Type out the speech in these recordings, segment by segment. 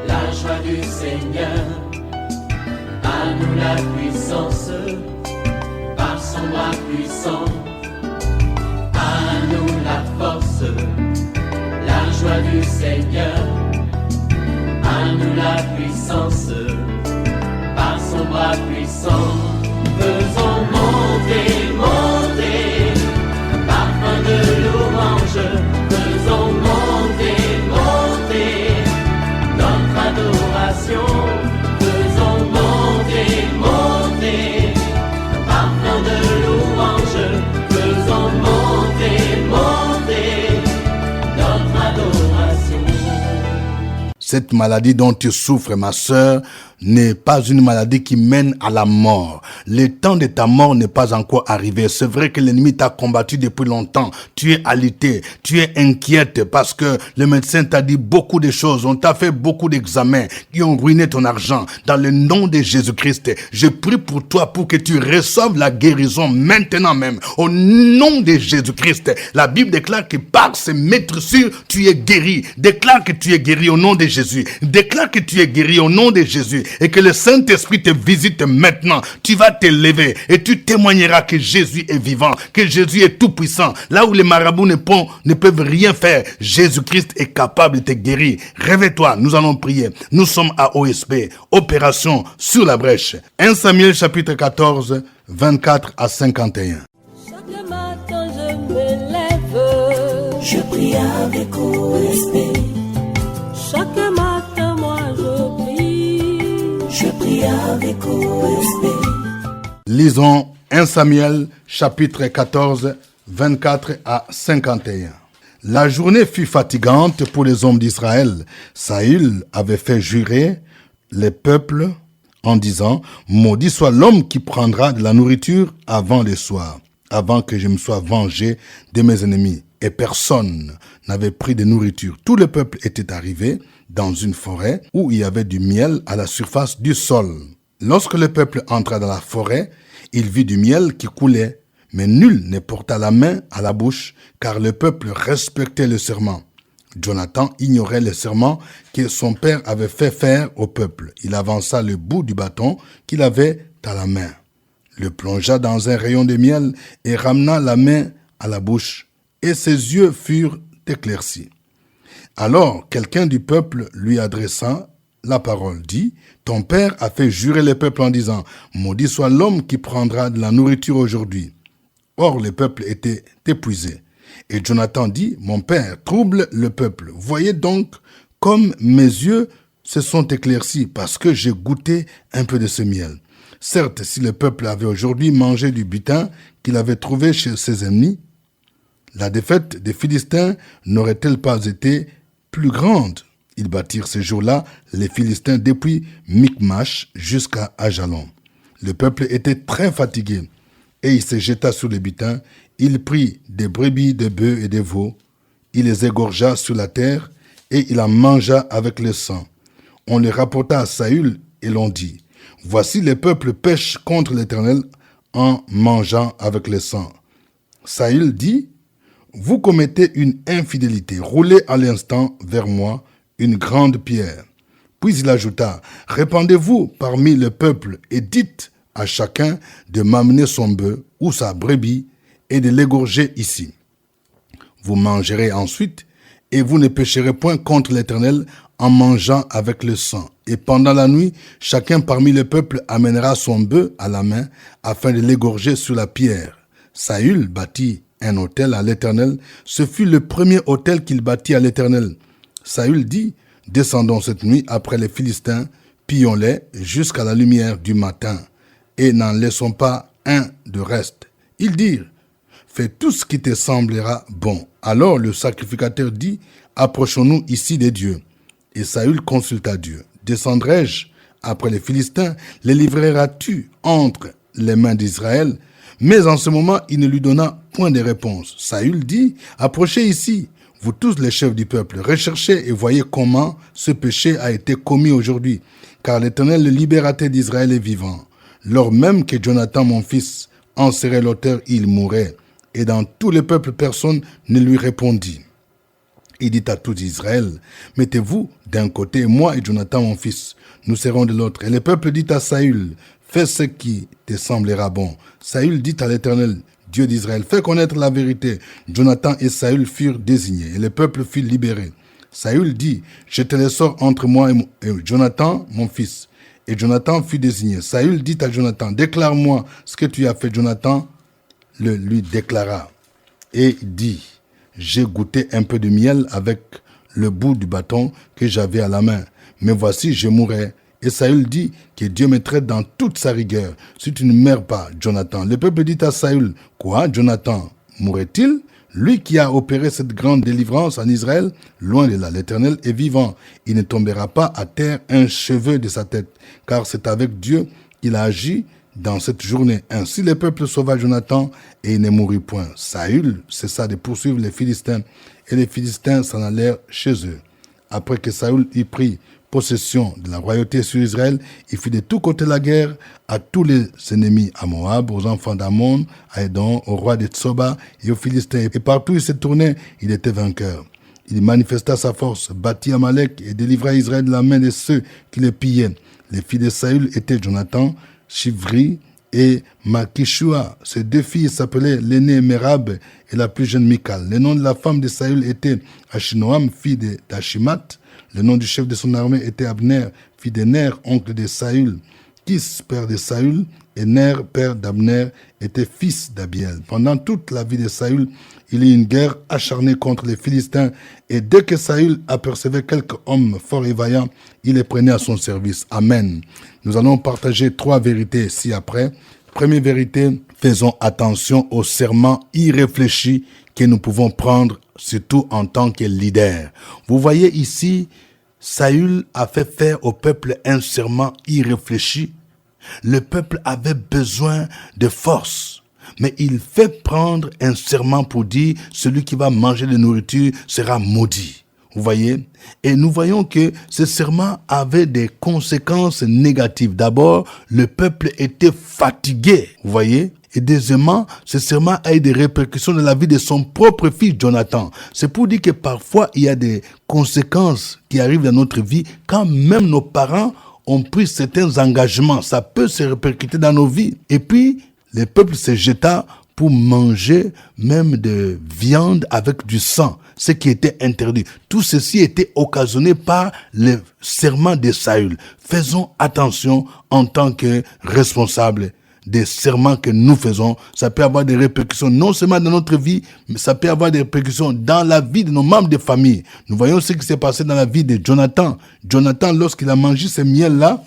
la joie du Seigneur. À nous la puissance, par son bras puissant. À nous la force, la joie du Seigneur. À nous la puissance, par son bras puissant. Faisons monter, monter, parfum de louange. Faisons monter, monter, notre adoration. Faisons monter, monter, parfum de louange. Faisons monter, monter, notre adoration. Cette maladie dont tu souffres, ma sœur, n'est pas une maladie qui mène à la mort. Le temps de ta mort n'est pas encore arrivé. C'est vrai que l'ennemi t'a combattu depuis longtemps. Tu es alité, tu es inquiète parce que le médecin t'a dit beaucoup de choses. On t'a fait beaucoup d'examens qui ont ruiné ton argent. Dans le nom de Jésus-Christ, je prie pour toi pour que tu reçoives la guérison maintenant même. Au nom de Jésus-Christ, la Bible déclare que par ses maîtressures, tu es guéri. Déclare que tu es guéri au nom de Jésus. Déclare que tu es guéri au nom de Jésus. Et que le Saint-Esprit te visite maintenant. Tu vas te lever et tu témoigneras que Jésus est vivant, que Jésus est tout puissant. Là où les marabouts ne peuvent rien faire, Jésus-Christ est capable de te guérir. Réveille-toi, nous allons prier. Nous sommes à OSP, opération sur la brèche. 1 Samuel chapitre 14, 24 à 51. Chaque matin je me lève, je prie avec OSP. Chaque matin moi je prie avec OSP. Lisons 1 Samuel chapitre 14, 24 à 51. La journée fut fatigante pour les hommes d'Israël. Saül avait fait jurer les peuples en disant « Maudit soit l'homme qui prendra de la nourriture avant le soir, avant que je me sois vengé de mes ennemis. » Et personne n'avait pris de nourriture. Tout le peuple était arrivé dans une forêt où il y avait du miel à la surface du sol. Lorsque le peuple entra dans la forêt, il vit du miel qui coulait, mais nul ne porta la main à la bouche, car le peuple respectait le serment. Jonathan ignorait le serment que son père avait fait faire au peuple. Il avança le bout du bâton qu'il avait à la main, le plongea dans un rayon de miel et ramena la main à la bouche, et ses yeux furent éclaircis. Alors quelqu'un du peuple lui adressa la parole, dit « Ton père a fait jurer le peuple en disant « Maudit soit l'homme qui prendra de la nourriture aujourd'hui. » Or le peuple était épuisé. Et Jonathan dit « Mon père trouble le peuple. Voyez donc comme mes yeux se sont éclaircis parce que j'ai goûté un peu de ce miel. Certes, si le peuple avait aujourd'hui mangé du butin qu'il avait trouvé chez ses ennemis, la défaite des Philistins n'aurait-elle pas été plus grande? Ils bâtirent ce jour-là les Philistins depuis Michmash jusqu'à Ajalon. Le peuple était très fatigué et il se jeta sur le butin. Il prit des brebis, des bœufs et des veaux. Il les égorgea sur la terre et il en mangea avec le sang. On les rapporta à Saül et l'on dit « Voici le peuple pêche contre l'Éternel en mangeant avec le sang. » Saül dit « Vous commettez une infidélité. Roulez à l'instant vers moi une grande pierre. » Puis il ajouta « Répandez-vous parmi le peuple et dites à chacun de m'amener son bœuf ou sa brebis et de l'égorger ici. Vous mangerez ensuite et vous ne pécherez point contre l'Éternel en mangeant avec le sang. Et pendant la nuit, chacun parmi le peuple amènera son bœuf à la main afin de l'égorger sur la pierre. » Saül bâtit un autel à l'Éternel. Ce fut le premier autel qu'il bâtit à l'Éternel. Saül dit « Descendons cette nuit après les Philistins, pillons-les jusqu'à la lumière du matin, et n'en laissons pas un de reste. » Ils dirent « Fais tout ce qui te semblera bon. » Alors le sacrificateur dit « Approchons-nous ici des dieux. » Et Saül consulta Dieu. « Descendrai-je après les Philistins? Les livreras-tu entre les mains d'Israël ?» Mais en ce moment, il ne lui donna point de réponse. Saül dit « Approchez ici, vous tous les chefs du peuple, recherchez et voyez comment ce péché a été commis aujourd'hui, car l'Éternel, le libérateur d'Israël, est vivant. Lors même que Jonathan, mon fils, en serait l'auteur, il mourrait. Et dans tout le peuple, personne ne lui répondit. » Il dit à tout Israël, mettez-vous d'un côté, moi et Jonathan mon fils, nous serons de l'autre. Et le peuple dit à Saül, fais ce qui te semblera bon. Saül dit à l'Éternel, Dieu d'Israël, fais connaître la vérité. Jonathan et Saül furent désignés et le peuple fut libéré. Saül dit, je te le sors entre moi et Jonathan, mon fils. Et Jonathan fut désigné. Saül dit à Jonathan, déclare-moi ce que tu as fait. Jonathan le lui déclara et dit, j'ai goûté un peu de miel avec le bout du bâton que j'avais à la main. Mais voici, je mourrai. Et Saül dit que Dieu me traite dans toute sa rigueur si tu ne meurs pas, Jonathan. Le peuple dit à Saül, quoi, Jonathan mourrait-il? Lui qui a opéré cette grande délivrance en Israël, loin de là, l'Éternel est vivant. Il ne tombera pas à terre un cheveu de sa tête, car c'est avec Dieu qu'il a agi dans cette journée. Ainsi le peuple sauva Jonathan et il ne mourut point. Saül cessa de poursuivre les Philistins et les Philistins s'en allèrent chez eux. Après que Saül eut pris possession de la royauté sur Israël, il fit de tous côtés la guerre à tous les ennemis, à Moab, aux enfants d'Ammon, à Édom, au roi de Tsoba et aux Philistins. Et partout où il se tournait, il était vainqueur. Il manifesta sa force, battit Amalek et délivra Israël de la main de ceux qui les pillaient. Les filles de Saül étaient Jonathan, Shivri et Malkishua. Ces deux filles s'appelaient l'aînée Merab et la plus jeune Michal. Le nom de la femme de Saül était Achinoam, fille d'Achimat. Le nom du chef de son armée était Abner, fils de Ner, oncle de Saül. Kis, père de Saül, et Ner, père d'Abner, était fils d'Abiel. Pendant toute la vie de Saül, il y eut une guerre acharnée contre les Philistins, et dès que Saül apercevait quelques hommes forts et vaillants, il les prenait à son service. Amen. Nous allons partager 3 vérités ci-après. Première vérité, faisons attention aux serments irréfléchis que nous pouvons prendre, surtout en tant que leader. Vous voyez ici, Saül a fait faire au peuple un serment irréfléchi. Le peuple avait besoin de force. Mais il fait prendre un serment pour dire, celui qui va manger de nourriture sera maudit. Vous voyez? Et nous voyons que ce serment avait des conséquences négatives. D'abord, le peuple était fatigué. Vous voyez? Et deuxièmement, ce serment a eu des répercussions dans la vie de son propre fils Jonathan. C'est pour dire que parfois, il y a des conséquences qui arrivent dans notre vie quand même nos parents ont pris certains engagements. Ça peut se répercuter dans nos vies. Et puis, le peuple se jeta pour manger même de viande avec du sang, ce qui était interdit. Tout ceci était occasionné par le serment de Saül. Faisons attention en tant que responsables des serments que nous faisons. Ça peut avoir des répercussions non seulement dans notre vie, mais ça peut avoir des répercussions dans la vie de nos membres de famille. Nous voyons ce qui s'est passé dans la vie de Jonathan. Jonathan, lorsqu'il a mangé ce miel-là,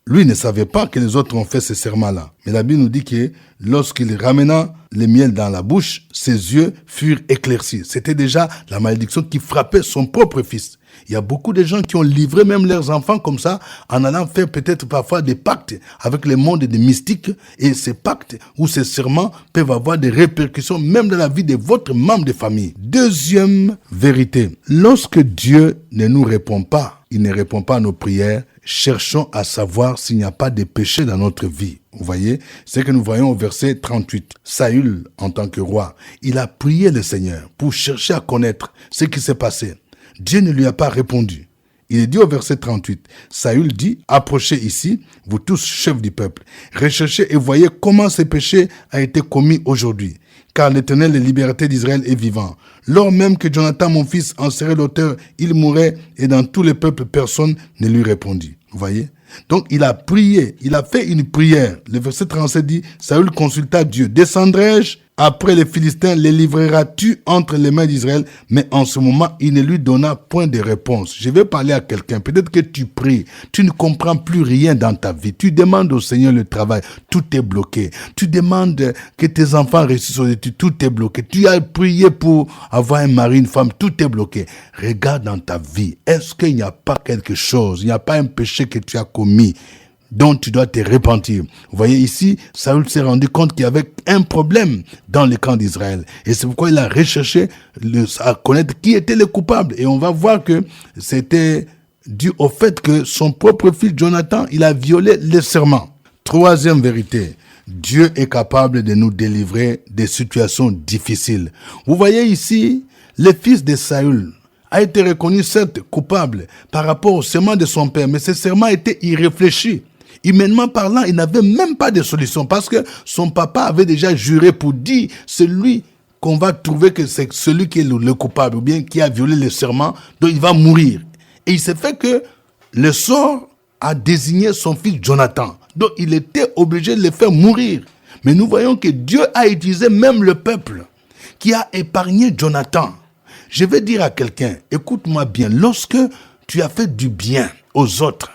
lui ne savait pas que les autres ont fait ce serment-là. Mais la Bible nous dit que lorsqu'il ramena le miel dans la bouche, ses yeux furent éclaircis. C'était déjà la malédiction qui frappait son propre fils. Il y a beaucoup de gens qui ont livré même leurs enfants comme ça, en allant faire peut-être parfois des pactes avec le monde des mystiques. Et ces pactes ou ces serments peuvent avoir des répercussions même dans la vie de votre membre de famille. Deuxième vérité, lorsque Dieu ne nous répond pas, il ne répond pas à nos prières, cherchons à savoir s'il n'y a pas de péché dans notre vie. Vous voyez, c'est que nous voyons au verset 38. Saül, en tant que roi, il a prié le Seigneur pour chercher à connaître ce qui s'est passé. Dieu ne lui a pas répondu. Il est dit au verset 38, Saül dit, approchez ici, vous tous chefs du peuple, recherchez et voyez comment ce péché a été commis aujourd'hui. Car l'Éternel, la liberté d'Israël, est vivant. Lors même que Jonathan, mon fils, en serait l'auteur, il mourrait et dans tout le peuple, personne ne lui répondit. Vous voyez? Donc, il a prié, il a fait une prière. Le verset 37 dit, Saül consulta Dieu. Descendrai-je après les Philistins, les livreras-tu entre les mains d'Israël? Mais en ce moment, il ne lui donna point de réponse. Je vais parler à quelqu'un. Peut-être que tu pries. Tu ne comprends plus rien dans ta vie. Tu demandes au Seigneur le travail. Tout est bloqué. Tu demandes que tes enfants réussissent aux études. Tout est bloqué. Tu as prié pour avoir un mari, une femme. Tout est bloqué. Regarde dans ta vie. Est-ce qu'il n'y a pas quelque chose? Il n'y a pas un péché que tu as commis dont tu dois te repentir. Vous voyez ici, Saül s'est rendu compte qu'il y avait un problème dans le camp d'Israël. Et c'est pourquoi il a recherché à connaître qui était le coupable. Et on va voir que c'était dû au fait que son propre fils Jonathan, il a violé le serment. Troisième vérité, Dieu est capable de nous délivrer des situations difficiles. Vous voyez ici, le fils de Saül a été reconnu certes coupable par rapport au serment de son père, mais ce serment était irréfléchi. Humainement parlant, il n'avait même pas de solution parce que son papa avait déjà juré pour dire celui qu'on va trouver que c'est celui qui est le coupable ou bien qui a violé le serment, donc il va mourir. Et il s'est fait que le sort a désigné son fils Jonathan. Donc il était obligé de le faire mourir. Mais nous voyons que Dieu a utilisé même le peuple qui a épargné Jonathan. Je vais dire à quelqu'un, écoute-moi bien, lorsque tu as fait du bien aux autres,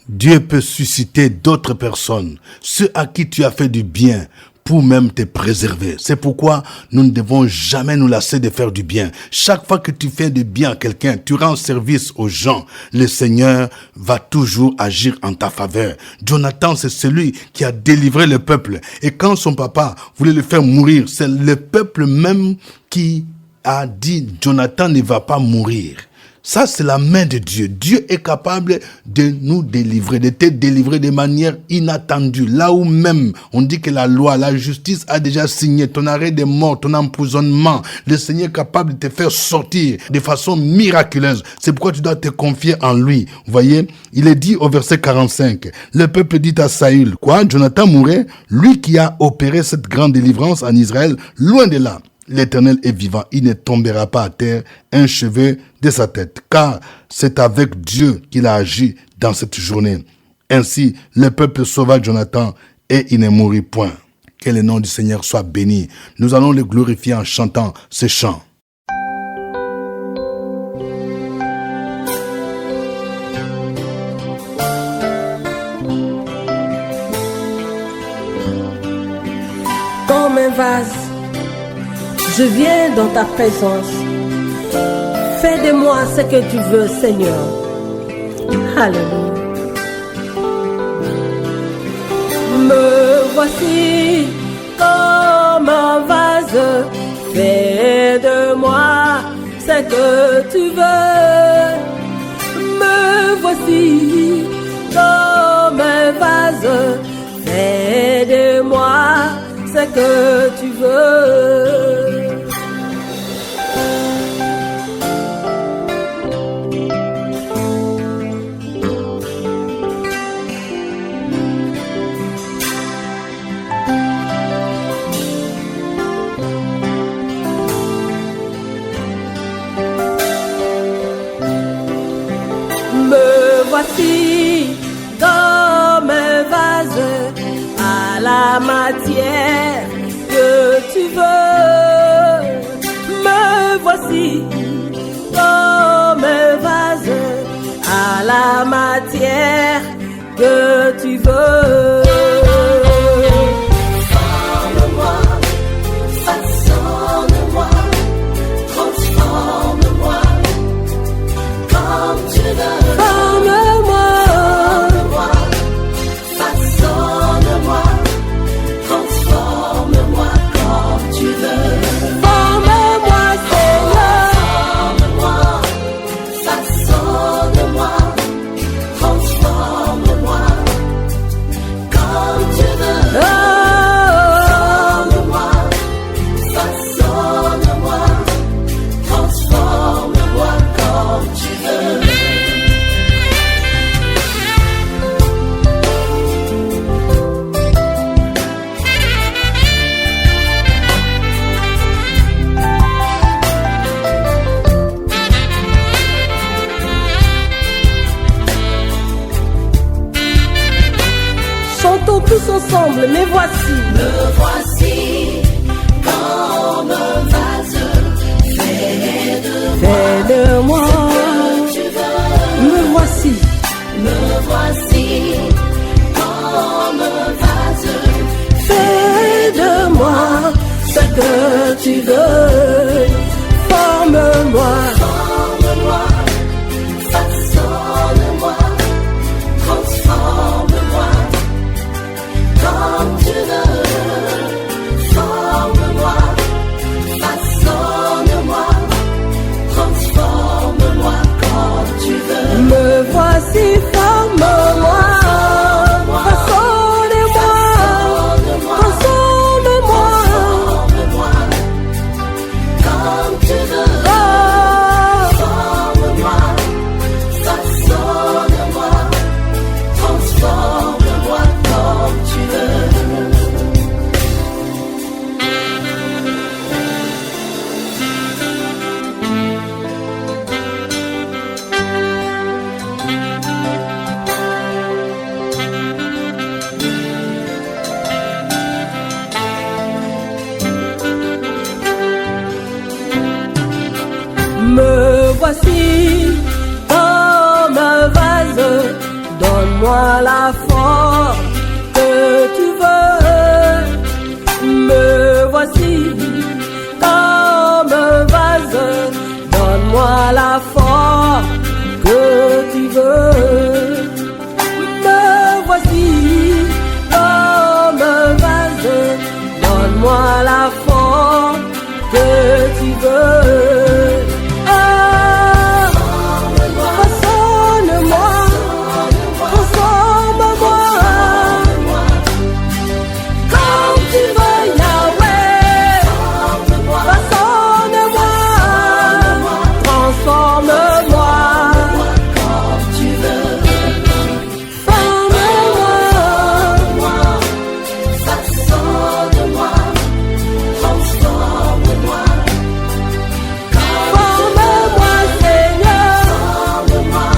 Dieu peut susciter d'autres personnes, ceux à qui tu as fait du bien, pour même te préserver. C'est pourquoi nous ne devons jamais nous lasser de faire du bien. Chaque fois que tu fais du bien à quelqu'un, tu rends service aux gens, le Seigneur va toujours agir en ta faveur. Jonathan, c'est celui qui a délivré le peuple. Et quand son papa voulait le faire mourir, c'est le peuple même qui a dit Jonathan ne va pas mourir. Ça, c'est la main de Dieu. Dieu est capable de nous délivrer, de te délivrer de manière inattendue. Là où même on dit que la loi, la justice a déjà signé ton arrêt de mort, ton emprisonnement, le Seigneur est capable de te faire sortir de façon miraculeuse. C'est pourquoi tu dois te confier en lui. Vous voyez, il est dit au verset 45, le peuple dit à Saül, quoi, Jonathan mourrait, lui qui a opéré cette grande délivrance en Israël, loin de là. L'Éternel est vivant, il ne tombera pas à terre un cheveu de sa tête, car c'est avec Dieu qu'il a agi dans cette journée. Ainsi, le peuple sauva Jonathan et il ne mourut point. Que le nom du Seigneur soit béni. Nous allons le glorifier en chantant ces chants. Comme un vase, je viens dans ta présence. Fais de moi ce que tu veux, Seigneur. Alléluia. Me voici comme un vase. Fais de moi ce que tu veux. Me voici comme un vase. Fais de moi ce que tu veux. Voici comme un vase à la matière que tu veux. Me voici comme un vase à la matière que tu veux. Forme-moi, façonne-moi, transforme-moi comme tu veux. Tous ensemble, me voici comme un vase, fais de moi ce que tu veux. Me voici comme un vase, fais de moi ce que tu veux. Forme-moi, façonne-moi, transforme-moi comme tu veux. Forme-moi, façonne-moi, transforme-moi comme tu veux. Me voici, forme-moi, façonne-moi, transforme-moi comme voici comme un vase, donne-moi la forme que tu veux. Me voici comme un vase, donne-moi la forme que tu veux. Me voici comme un vase, donne-moi la forme que tu veux. Ah, façonne-moi, transforme-moi, comme tu veux, Yahweh. Façonne-moi, transforme-moi, comme tu veux. Forme-moi, façonne-moi, transforme-moi. Forme-moi, Seigneur. Forme-moi,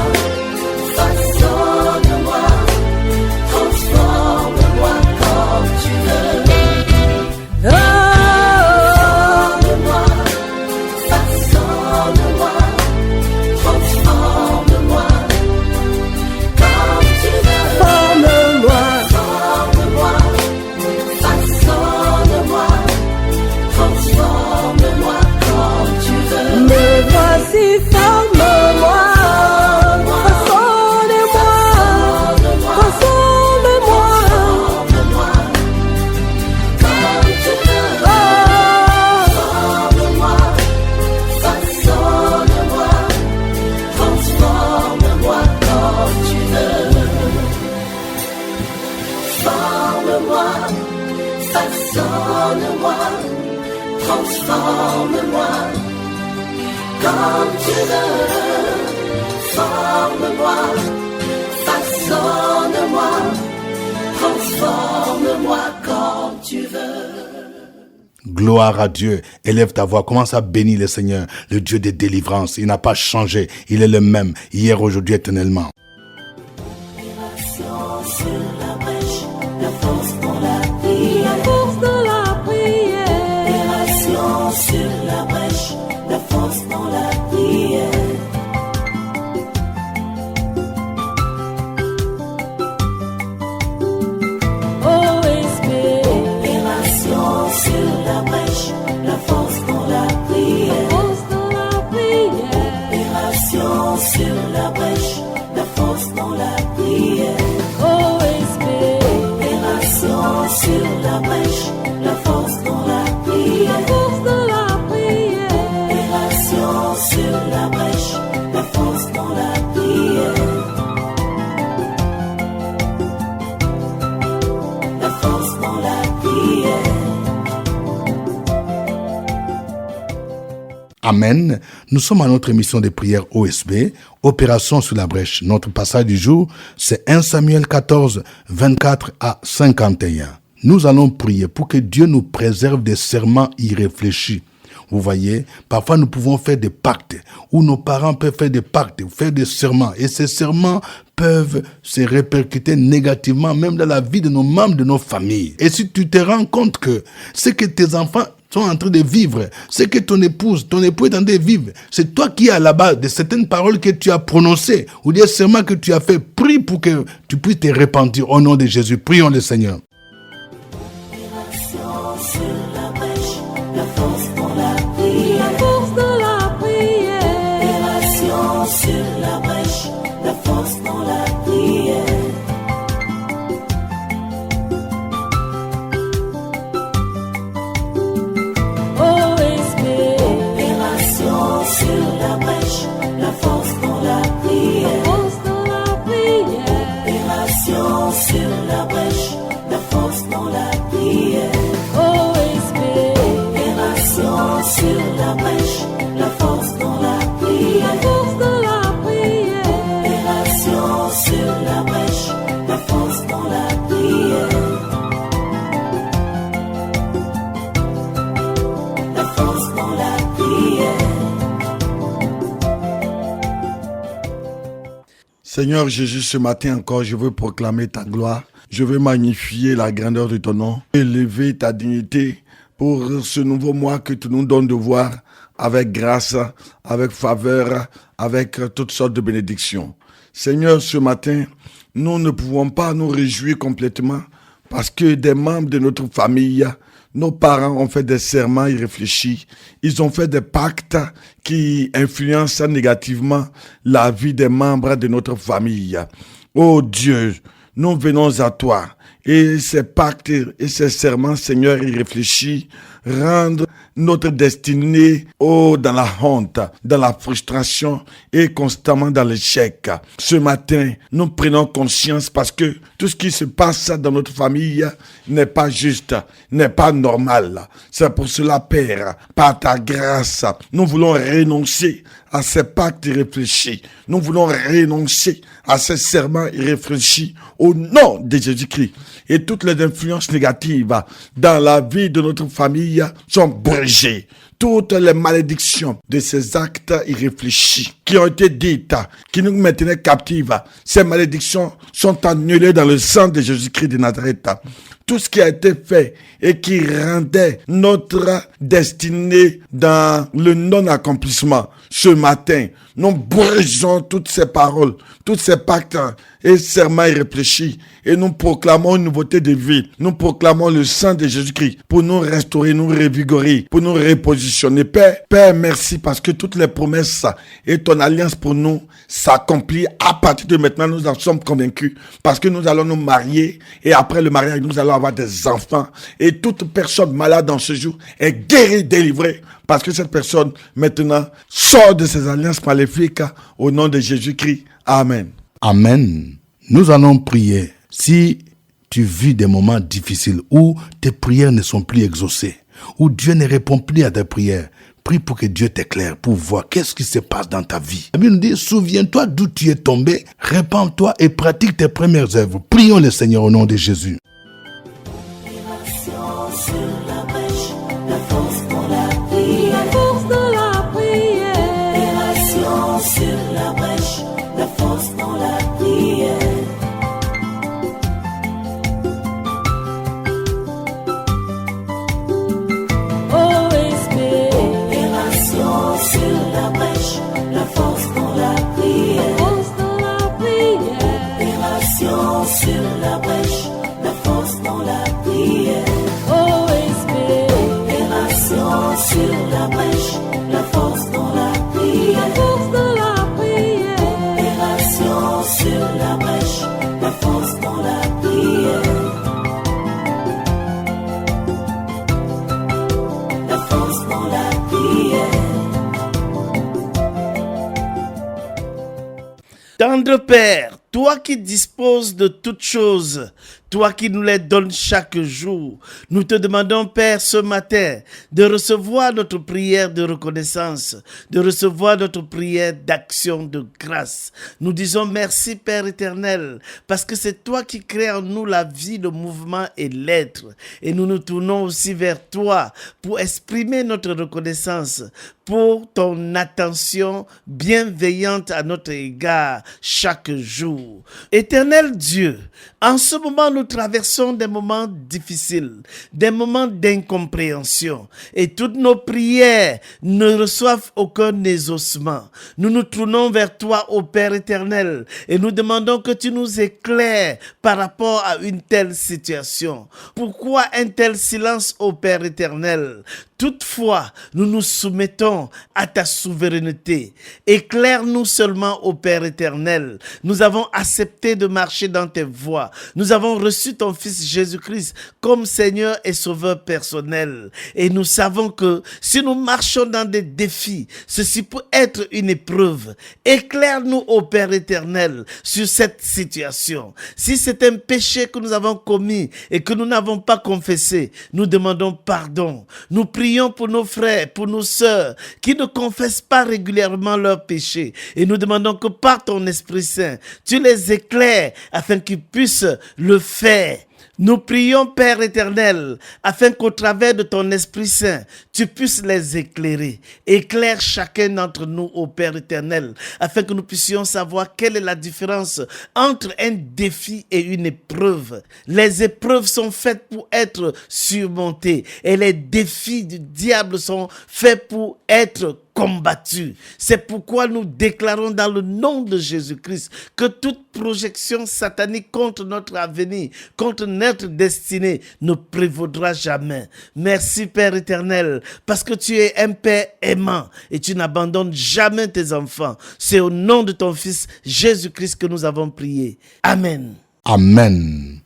façonne-moi, transforme-moi comme tu veux. Oh, forme-moi, façonne-moi, transforme-moi comme tu veux. Forme-moi, forme-moi, façonne-moi, transforme-moi comme tu veux. Me voici, forme-moi, façonne-moi, transforme-moi comme tu veux. Oh, forme-moi, façonne-moi, transforme-moi comme tu veux. Forme-moi, façonne-moi, transforme-moi comme tu veux. Forme-moi, façonne-moi, transforme-moi comme tu veux. Gloire à Dieu. Élève ta voix. Commence à bénir le Seigneur, le Dieu des délivrances. Il n'a pas changé. Il est le même, hier, aujourd'hui, éternellement. Sur la brèche, la force dans la prière. La force dans la prière. Opération sur la brèche, la force dans la prière. OSB. Opération sur la brèche, la force dans la prière. Force dans la prière. Opération sur la brèche, la force dans la prière. OSB. Opération sur la brèche, la force dans la prière. La force dans la prière. Opération sur la brèche, la force dans la prière. La force dans la prière. Amen. Nous sommes à notre émission de prière OSB, Opération sur la brèche. Notre passage du jour, c'est 1 Samuel 14, 24 à 51. Nous allons prier pour que Dieu nous préserve des serments irréfléchis. Vous voyez, parfois nous pouvons faire des pactes, ou nos parents peuvent faire des pactes, faire des serments, et ces serments peuvent se répercuter négativement, même dans la vie de nos membres, de nos familles. Et si tu te rends compte que ce que tes enfants sont en train de vivre, ce que ton époux est en train de vivre, c'est toi qui es à la base de certaines paroles que tu as prononcées, ou des serments que tu as fait, prie pour que tu puisses te repentir au nom de Jésus. Prions le Seigneur. Sur la brèche, la force dans la prière. La force dans la prière. Opération sur la brèche, la force dans la prière. OSB. Opération sur la brèche, la force dans la prière. La force dans la prière. Opération sur la brèche, la force dans la prière. OSB. Opération sur la brèche, la force dans la prière. La force dans la prière. Opération sur la brèche, la force dans la prière. La force dans la prière. Seigneur Jésus, ce matin encore, je veux proclamer ta gloire. Je veux magnifier la grandeur de ton nom, élever ta dignité pour ce nouveau mois que tu nous donnes de voir avec grâce, avec faveur, avec toutes sortes de bénédictions. Seigneur, ce matin, nous ne pouvons pas nous réjouir complètement parce que des membres de notre famille, nos parents ont fait des serments irréfléchis. Ils ont fait des pactes qui influencent négativement la vie des membres de notre famille. Oh Dieu, nous venons à toi. Et ces pactes et ces serments, Seigneur, irréfléchis, rendent notre destinée dans la honte, dans la frustration et constamment dans l'échec. Ce matin, nous prenons conscience parce que tout ce qui se passe dans notre famille n'est pas juste, n'est pas normal. C'est pour cela, Père, par ta grâce, nous voulons renoncer à ces pactes irréfléchis. Nous voulons renoncer à ces serments irréfléchis au nom de Jésus-Christ. Et toutes les influences négatives dans la vie de notre famille sont brisées. Toutes les malédictions de ces actes irréfléchis qui ont été dites, qui nous maintenaient captifs, ces malédictions sont annulées dans le sang de Jésus-Christ de Nazareth. Tout ce qui a été fait et qui rendait notre destinée dans le non-accomplissement, ce matin, nous brisons toutes ces paroles, tous ces pactes et serments irréfléchis et nous proclamons une nouveauté de vie. Nous proclamons le sang de Jésus-Christ pour nous restaurer, nous revigorer, pour nous repositionner. Père, merci parce que toutes les promesses et ton alliance pour nous s'accomplit à partir de maintenant. Nous en sommes convaincus parce que nous allons nous marier et après le mariage, nous allons avoir des enfants et toute personne malade dans ce jour est guérie, délivrée parce que cette personne maintenant sort de ses alliances maléfiques au nom de Jésus-Christ. Amen. Amen. Nous allons prier. Si tu vis des moments difficiles où tes prières ne sont plus exaucées, où Dieu ne répond plus à tes prières, prie pour que Dieu t'éclaire, pour voir qu'est-ce qui se passe dans ta vie. La Bible nous dit, souviens-toi d'où tu es tombé, répands-toi et pratique tes premières œuvres. Prions le Seigneur au nom de Jésus. Sur la brèche, la force pour la prière. La force de la prière. Opération sur la brèche, la force pour la prière. OSP. Opération sur la brèche, la force pour la prière. Force de la prière. Opération sur la brèche, la force pour la prière. Sur la brèche, la force dans la prière. La force de la prière. Opération sur la brèche, la force dans la prière. La force dans la prière. Tendre Père, toi qui disposes de toutes choses, toi qui nous les donnes chaque jour, nous te demandons, Père, ce matin, de recevoir notre prière de reconnaissance, de recevoir notre prière d'action de grâce. Nous disons merci, Père éternel, parce que c'est toi qui crées en nous la vie, le mouvement et l'être. Et nous nous tournons aussi vers toi pour exprimer notre reconnaissance, pour ton attention bienveillante à notre égard chaque jour. Éternel Dieu, en ce moment, nous traversons des moments difficiles, des moments d'incompréhension, et toutes nos prières ne reçoivent aucun exaucement. Nous nous tournons vers toi, ô Père éternel, et nous demandons que tu nous éclaires par rapport à une telle situation. Pourquoi un tel silence, ô Père éternel? Toutefois, nous nous soumettons à ta souveraineté. Éclaire-nous seulement, ô Père éternel. Nous avons accepté de marcher dans tes voies. Nous avons reçu ton Fils Jésus-Christ comme Seigneur et Sauveur personnel. Et nous savons que si nous marchons dans des défis, ceci peut être une épreuve. Éclaire-nous, ô Père éternel, sur cette situation. Si c'est un péché que nous avons commis et que nous n'avons pas confessé, nous demandons pardon. Nous prions pour nos frères, pour nos sœurs qui ne confessent pas régulièrement leurs péchés. Et nous demandons que par ton Esprit Saint, tu les éclaires afin qu'ils puissent le faire. Nous prions, Père éternel, afin qu'au travers de ton Esprit Saint, tu puisses les éclairer. Éclaire chacun d'entre nous, ô Père éternel, afin que nous puissions savoir quelle est la différence entre un défi et une épreuve. Les épreuves sont faites pour être surmontées et les défis du diable sont faits pour être combattus. C'est pourquoi nous déclarons dans le nom de Jésus-Christ que toute projection satanique contre notre avenir, contre notre destinée ne prévaudra jamais. Merci Père éternel, parce que tu es un Père aimant et tu n'abandonnes jamais tes enfants. C'est au nom de ton Fils Jésus-Christ que nous avons prié. Amen. Amen.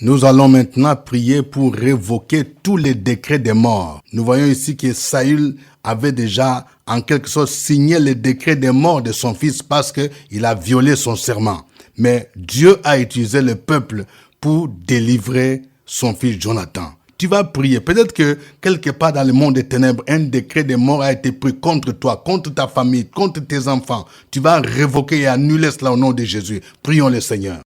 Nous allons maintenant prier pour révoquer tous les décrets des morts. Nous voyons ici que Saül avait déjà en quelque sorte signé les décrets des morts de son fils parce qu'il a violé son serment. Mais Dieu a utilisé le peuple pour délivrer son fils Jonathan. Tu vas prier. Peut-être que quelque part dans le monde des ténèbres, un décret de mort a été pris contre toi, contre ta famille, contre tes enfants. Tu vas révoquer et annuler cela au nom de Jésus. Prions le Seigneur.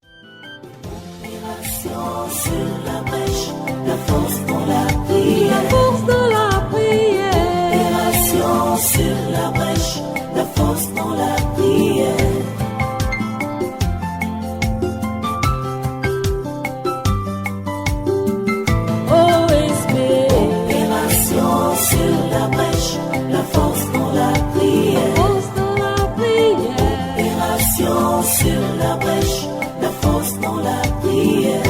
Sur la brèche, la force dans la prière. La force dans la prière. Opération sur la brèche, la force dans la prière. OSB. Opération sur la brèche, la force dans la prière. Force dans la prière. Opération sur la brèche, la force dans la prière.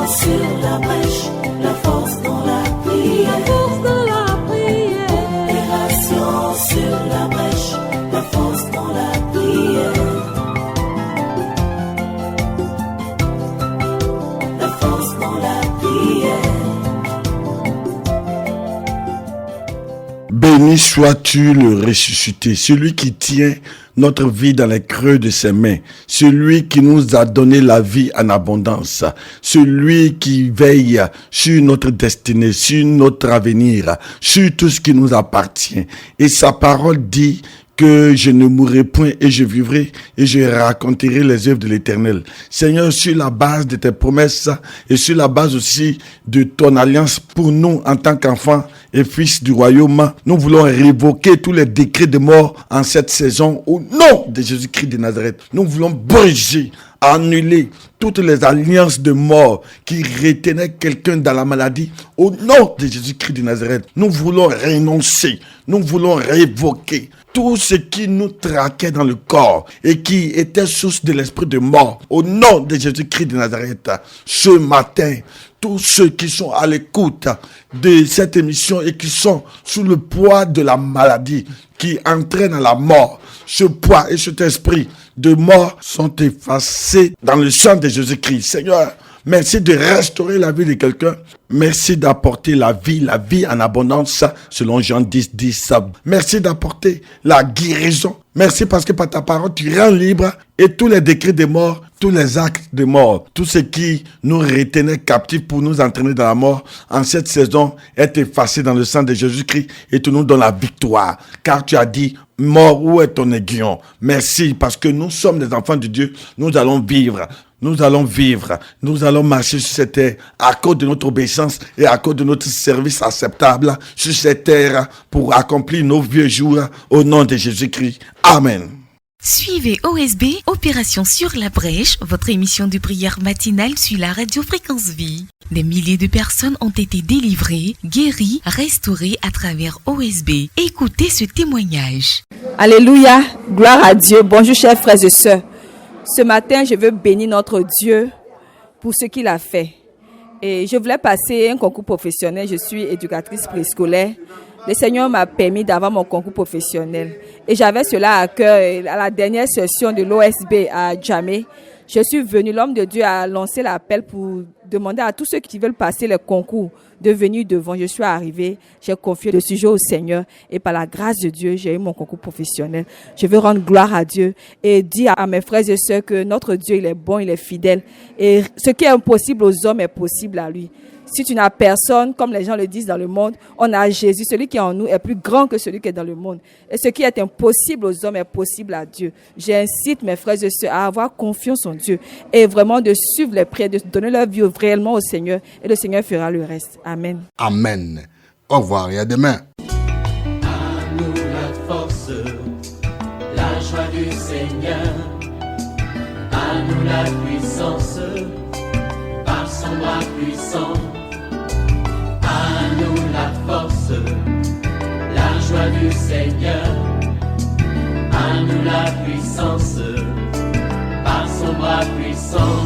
Sur la brèche, la force dans la prière. La force dans la prière. Opération sur la brèche, la force dans la prière. La force dans la prière. Béni sois-tu le ressuscité, celui qui tient notre vie dans les creux de ses mains, celui qui nous a donné la vie en abondance, celui qui veille sur notre destinée, sur notre avenir, sur tout ce qui nous appartient. Et sa parole dit que je ne mourrai point et je vivrai et je raconterai les œuvres de l'Éternel. Seigneur, sur la base de tes promesses et sur la base aussi de ton alliance pour nous en tant qu'enfants et fils du royaume, nous voulons révoquer tous les décrets de mort en cette saison au nom de Jésus-Christ de Nazareth. Nous voulons briser, annuler toutes les alliances de mort qui retenaient quelqu'un dans la maladie au nom de Jésus-Christ de Nazareth. Nous voulons renoncer, nous voulons révoquer tout ce qui nous traquait dans le corps et qui était source de l'esprit de mort au nom de Jésus-Christ de Nazareth. Ce matin, tous ceux qui sont à l'écoute de cette émission et qui sont sous le poids de la maladie qui entraîne à la mort, ce poids et cet esprit de mort sont effacés dans le sang de Jésus-Christ. Seigneur, merci de restaurer la vie de quelqu'un. Merci d'apporter la vie en abondance, selon Jean 10, 10. Merci d'apporter la guérison. Merci parce que par ta parole, tu rends libre et tous les décrets de mort, tous les actes de mort, tout ce qui nous retenait captifs pour nous entraîner dans la mort, en cette saison, est effacé dans le sang de Jésus-Christ et tu nous donnes la victoire. Car tu as dit, mort, où est ton aiguillon? Merci parce que nous sommes des enfants de Dieu, nous allons vivre. Nous allons vivre, nous allons marcher sur cette terre à cause de notre obéissance et à cause de notre service acceptable sur cette terre pour accomplir nos vieux jours au nom de Jésus-Christ. Amen. Suivez OSB, Opération sur la brèche, votre émission de prière matinale sur la radio Fréquence Vie. Des milliers de personnes ont été délivrées, guéries, restaurées à travers OSB. Écoutez ce témoignage. Alléluia, gloire à Dieu. Bonjour chers frères et sœurs. Ce matin, je veux bénir notre Dieu pour ce qu'il a fait. Et je voulais passer un concours professionnel. Je suis éducatrice préscolaire. Le Seigneur m'a permis d'avoir mon concours professionnel. Et j'avais cela à cœur. À la dernière session de l'OSB à Djamé, je suis venue, l'homme de Dieu a lancé l'appel pour demander à tous ceux qui veulent passer le concours de venir devant. Je suis arrivée, j'ai confié le sujet au Seigneur et par la grâce de Dieu, j'ai eu mon concours professionnel. Je veux rendre gloire à Dieu et dire à mes frères et sœurs que notre Dieu, il est bon, il est fidèle et ce qui est impossible aux hommes est possible à lui. Si tu n'as personne, comme les gens le disent dans le monde, on a Jésus. Celui qui est en nous est plus grand que celui qui est dans le monde. Et ce qui est impossible aux hommes est possible à Dieu. J'incite mes frères et sœurs à avoir confiance en Dieu et vraiment de suivre les prières, de donner leur vie réellement au Seigneur et le Seigneur fera le reste. Amen. Amen. Au revoir et à demain. À nous la force, la joie du Seigneur. À nous la puissance, par son bras puissant. À nous la force, la joie du Seigneur. À nous la puissance, par son bras puissant.